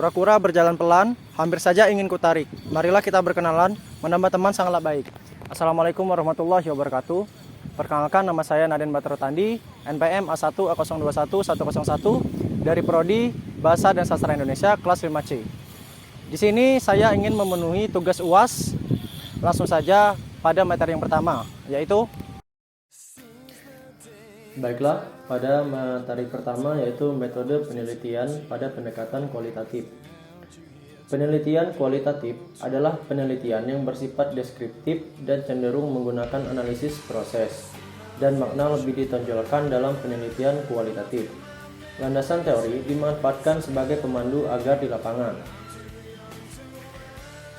Kura-kura berjalan pelan, hampir saja ingin kutarik. Marilah kita berkenalan, menambah teman sangatlah baik. Assalamualaikum warahmatullahi wabarakatuh. Perkenalkan, nama saya Naden Batrotandi, NPM A1-021-101 dari Prodi Bahasa dan Sastra Indonesia kelas 5C. Di sini saya ingin memenuhi tugas UAS. Langsung saja pada materi yang pertama, yaitu baiklah, pada materi pertama yaitu metode penelitian pada pendekatan kualitatif. Penelitian kualitatif adalah penelitian yang bersifat deskriptif dan cenderung menggunakan analisis proses dan makna lebih ditonjolkan dalam penelitian kualitatif. Landasan teori dimanfaatkan sebagai pemandu agar di lapangan.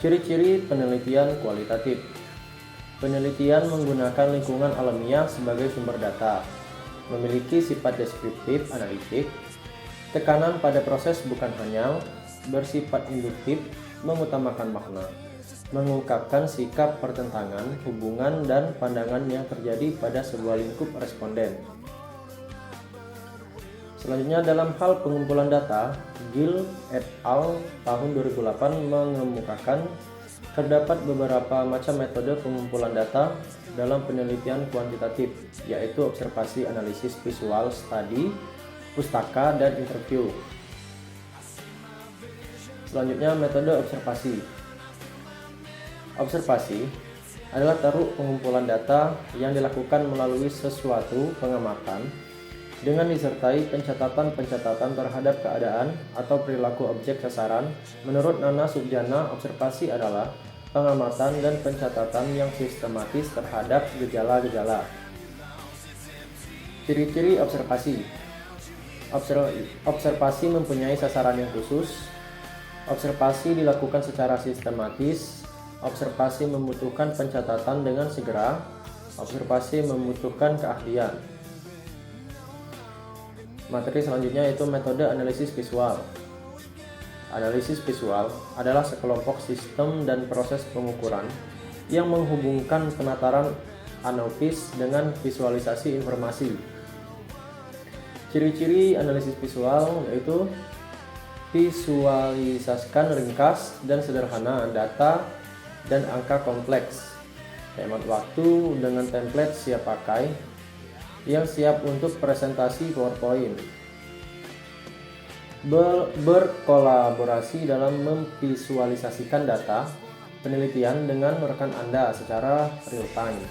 Ciri-ciri penelitian kualitatif. Penelitian menggunakan lingkungan alamiah sebagai sumber data, memiliki sifat deskriptif analitik, tekanan pada proses bukan hanya, bersifat induktif, mengutamakan makna, mengungkapkan sikap pertentangan, hubungan, dan pandangan yang terjadi pada sebuah lingkup responden. Selanjutnya, dalam hal pengumpulan data, Gill et al. Tahun 2008 mengemukakan terdapat beberapa macam metode pengumpulan data dalam penelitian kuantitatif, yaitu observasi, analisis, visual, studi, pustaka, dan interview. Selanjutnya, metode observasi. Observasi adalah teruk pengumpulan data yang dilakukan melalui sesuatu pengamatan dengan disertai pencatatan-pencatatan terhadap keadaan atau perilaku objek sasaran. Menurut Nana Subjana, observasi adalah pengamatan dan pencatatan yang sistematis terhadap gejala-gejala. Ciri-ciri observasi. Observasi mempunyai sasaran yang khusus. Observasi dilakukan secara sistematis. Observasi membutuhkan pencatatan dengan segera. Observasi membutuhkan keahlian. Materi selanjutnya yaitu metode analisis visual. Analisis visual adalah sekelompok sistem dan proses pengukuran yang menghubungkan penataran analitis dengan visualisasi informasi. Ciri-ciri analisis visual yaitu visualisasikan ringkas dan sederhana data dan angka kompleks, hemat waktu dengan template siap pakai yang siap untuk presentasi PowerPoint. Berkolaborasi dalam memvisualisasikan data penelitian dengan rekan Anda secara real time.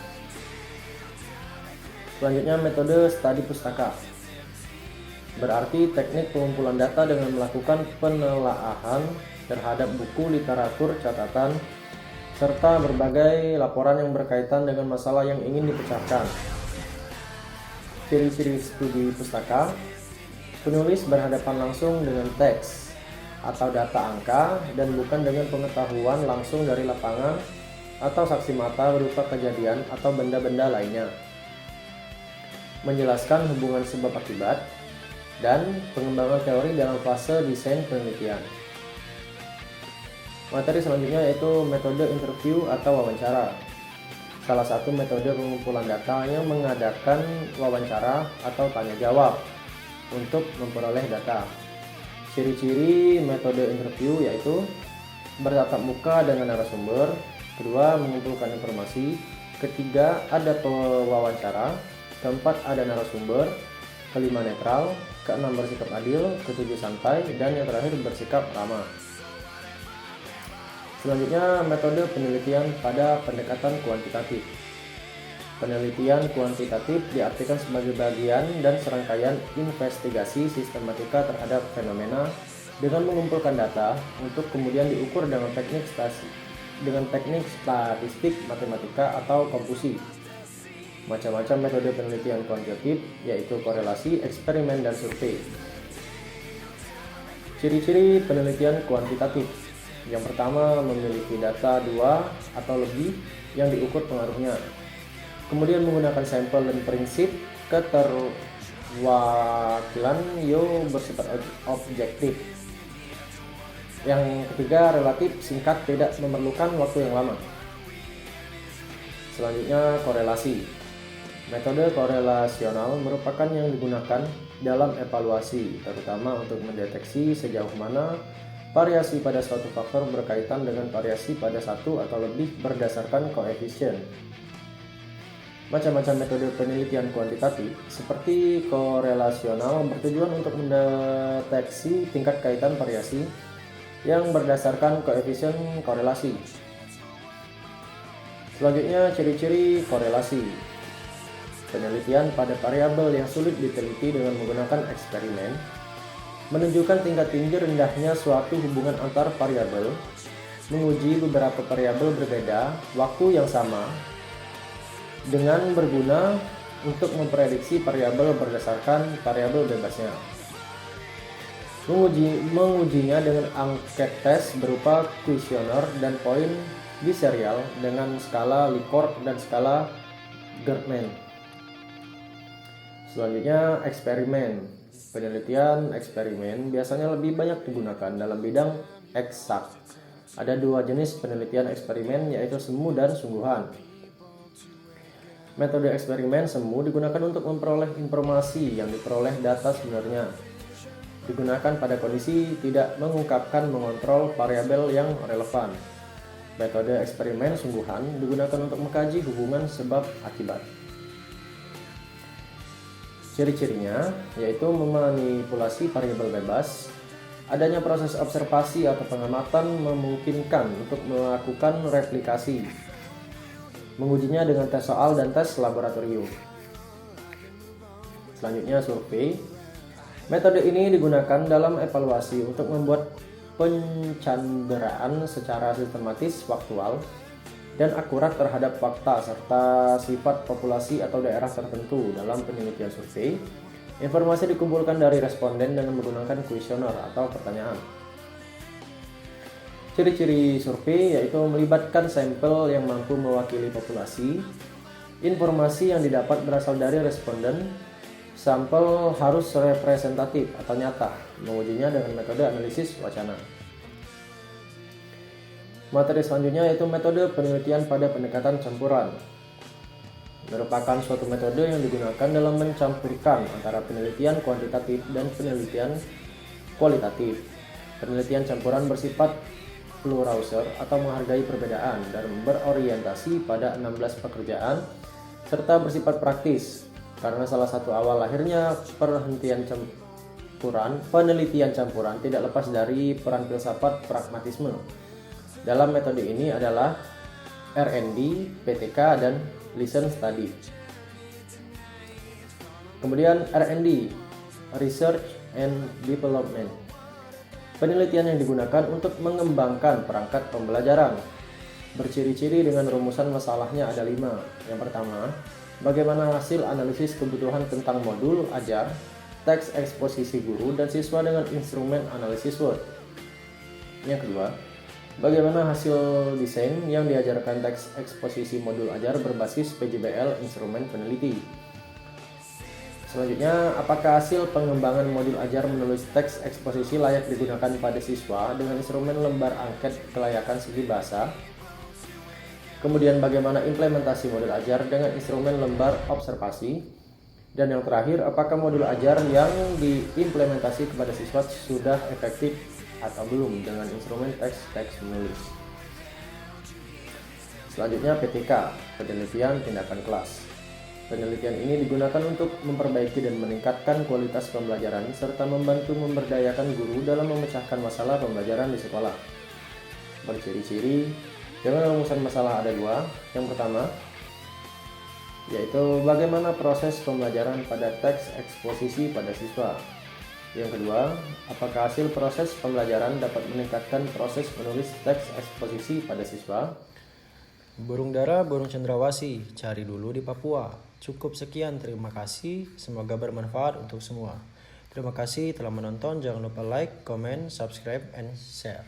Selanjutnya, metode studi pustaka. Berarti teknik pengumpulan data dengan melakukan penelaahan terhadap buku, literatur, catatan, serta berbagai laporan yang berkaitan dengan masalah yang ingin dipecahkan. Ciri-ciri studi pustaka. Penulis berhadapan langsung dengan teks atau data angka dan bukan dengan pengetahuan langsung dari lapangan atau saksi mata berupa kejadian atau benda-benda lainnya. Menjelaskan hubungan sebab akibat dan pengembangan teori dalam fase desain penelitian. Materi selanjutnya yaitu metode interview atau wawancara. Salah satu metode pengumpulan data yang mengadakan wawancara atau tanya jawab untuk memperoleh data. Ciri-ciri metode interview yaitu bertatap muka dengan narasumber, kedua mengumpulkan informasi, ketiga ada pewawancara, keempat ada narasumber, kelima netral, keenam bersikap adil, ketujuh santai, dan yang terakhir bersikap ramah. Selanjutnya, metode penelitian pada pendekatan kuantitatif. Penelitian kuantitatif diartikan sebagai bagian dan serangkaian investigasi sistematika terhadap fenomena dengan mengumpulkan data untuk kemudian diukur dengan teknik statistik, matematika, atau kompusi. Macam-macam metode penelitian kuantitatif yaitu korelasi, eksperimen, dan survei. Ciri-ciri penelitian kuantitatif. Yang pertama, memiliki data 2 atau lebih yang diukur pengaruhnya. Kemudian menggunakan sampel dan prinsip keterwakilan bersifat objektif. Yang ketiga, relatif singkat, tidak memerlukan waktu yang lama. Selanjutnya, korelasi. Metode korelasional merupakan yang digunakan dalam evaluasi, terutama untuk mendeteksi sejauh mana Variasi pada suatu faktor berkaitan dengan variasi pada satu atau lebih berdasarkan koefisien. Macam-macam metode penelitian kuantitatif seperti korelasional bertujuan untuk mendeteksi tingkat kaitan variasi yang berdasarkan koefisien korelasi. Selanjutnya, ciri-ciri korelasi. Penelitian pada variabel yang sulit diteliti dengan menggunakan eksperimen menunjukkan tingkat tinggi rendahnya suatu hubungan antar variabel, menguji beberapa variabel berbeda waktu yang sama dengan berguna untuk memprediksi variabel berdasarkan variabel bebasnya. Mengujinya dengan angket tes berupa kuesioner dan poin biserial dengan skala Likert dan skala Gertman. Selanjutnya, eksperimen. Penelitian eksperimen biasanya lebih banyak digunakan dalam bidang eksak. Ada dua jenis penelitian eksperimen, yaitu semu dan sungguhan. Metode eksperimen semu digunakan untuk memperoleh informasi yang diperoleh data sebenarnya. Digunakan pada kondisi tidak mengungkapkan mengontrol variabel yang relevan. Metode eksperimen sungguhan digunakan untuk mengkaji hubungan sebab akibat. Ciri-cirinya yaitu memanipulasi variabel bebas, adanya proses observasi atau pengamatan memungkinkan untuk melakukan replikasi, mengujinya dengan tes soal dan tes laboratorium. Selanjutnya, survei. Metode ini digunakan dalam evaluasi untuk membuat pencanderaan secara sistematis, faktual, dan akurat terhadap fakta serta sifat populasi atau daerah tertentu. Dalam penelitian survei, informasi dikumpulkan dari responden dengan menggunakan kuesioner atau pertanyaan. Ciri-ciri survei yaitu melibatkan sampel yang mampu mewakili populasi, informasi yang didapat berasal dari responden, sampel harus representatif atau nyata, mengujinya dengan metode analisis wacana. Materi selanjutnya yaitu metode penelitian pada pendekatan campuran. Merupakan suatu metode yang digunakan dalam mencampurkan antara penelitian kuantitatif dan penelitian kualitatif. Penelitian campuran bersifat plurauser atau menghargai perbedaan dan berorientasi pada 16 pekerjaan serta bersifat praktis. Karena salah satu awal lahirnya penelitian campuran tidak lepas dari peran filsafat pragmatisme. Dalam metode ini adalah R&D, PTK, dan Listen Study. Kemudian R&D, Research and Development. Penelitian yang digunakan untuk mengembangkan perangkat pembelajaran. Berciri-ciri dengan rumusan masalahnya ada 5. Yang pertama, bagaimana hasil analisis kebutuhan tentang modul ajar, teks eksposisi guru dan siswa dengan instrumen analisis Word. Yang kedua, bagaimana hasil desain yang diajarkan teks eksposisi modul ajar berbasis PJBL instrumen peneliti. Selanjutnya, apakah hasil pengembangan modul ajar menulis teks eksposisi layak digunakan pada siswa dengan instrumen lembar angket kelayakan segi bahasa? Kemudian bagaimana implementasi modul ajar dengan instrumen lembar observasi? Dan yang terakhir, apakah modul ajar yang diimplementasi kepada siswa sudah efektif atau belum dengan instrumen teks menulis. Selanjutnya, PTK, penelitian tindakan kelas. Penelitian ini digunakan untuk memperbaiki dan meningkatkan kualitas pembelajaran serta membantu memberdayakan guru dalam memecahkan masalah pembelajaran di sekolah. Berciri-ciri dengan rumusan masalah ada 2. Yang pertama yaitu bagaimana proses pembelajaran pada teks eksposisi pada siswa. Yang kedua, apakah hasil proses pembelajaran dapat meningkatkan proses menulis teks eksposisi pada siswa? Burung dara, burung cendrawasih, cari dulu di Papua. Cukup sekian, terima kasih. Semoga bermanfaat untuk semua. Terima kasih telah menonton. Jangan lupa like, comment, subscribe, and share.